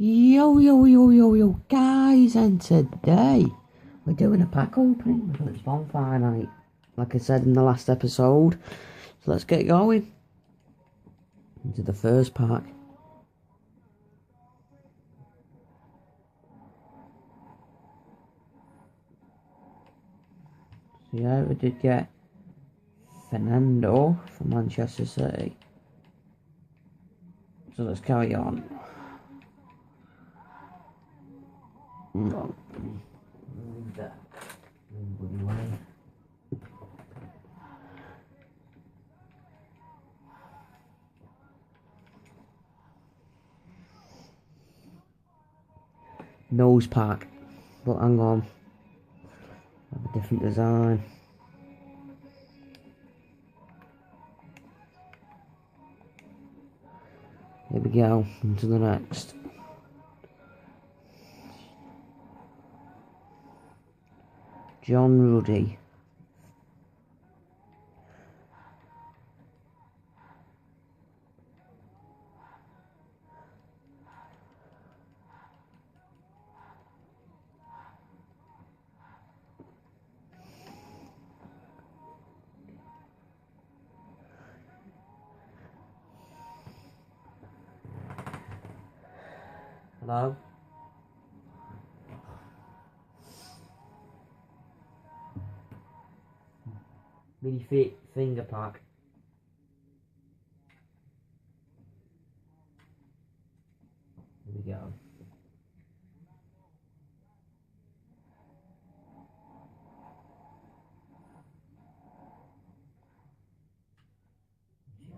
Yo guys, and today we're doing a pack opening because it's bonfire night, like I said in the last episode. So let's get going into the first pack. So yeah, we did get Fernando from Manchester City. So let's carry on. Move that. Nose pack, but hang on, I have a different design. Here we go, into the next. John Ruddy. Hello? Mini fit finger pack. Here we go.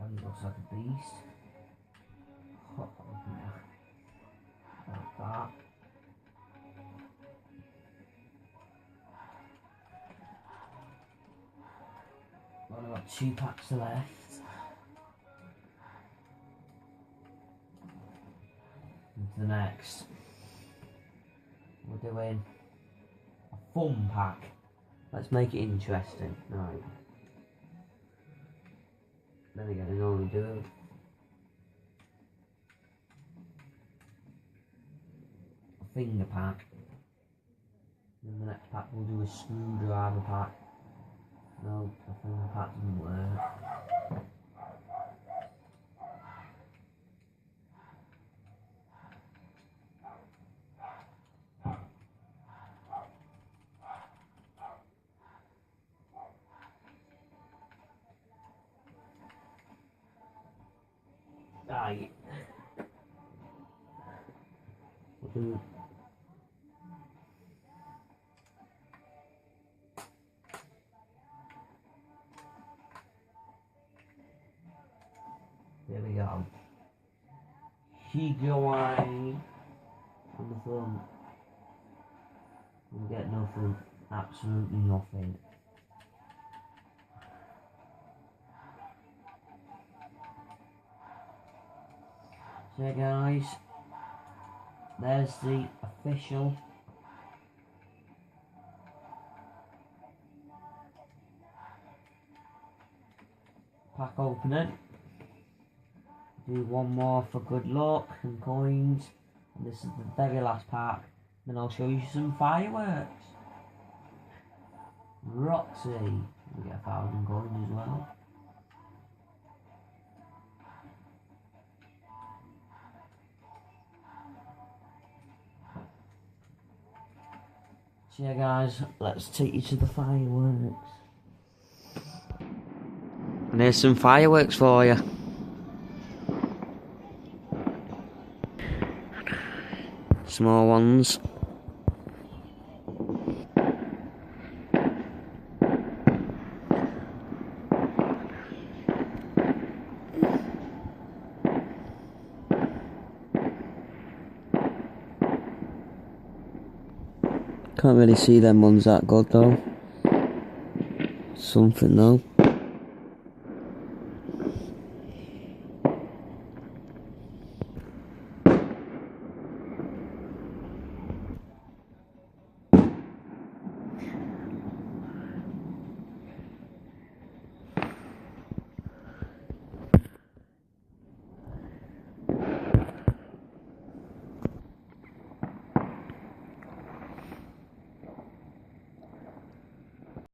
She looks like a beast. Hot open there. Like that. Well, I've got 2 packs left. Into the next. We're doing a fun pack. Let's make it interesting. Right. Then again, I normally do a finger pack. Then the next pack we'll do a screwdriver pack. No, the finger pack doesn't work. Right. We'll do there we go. Higuain on the front. We'll get nothing, absolutely nothing. So guys, there's the official pack opening. Do one more for good luck and coins, and this is the very last pack. Then I'll show you some fireworks. Roxy, we get 1,000 coins as well. So yeah guys, let's take you to the fireworks. And here's some fireworks for you. Small ones. Can't really see them ones that good though. Something though.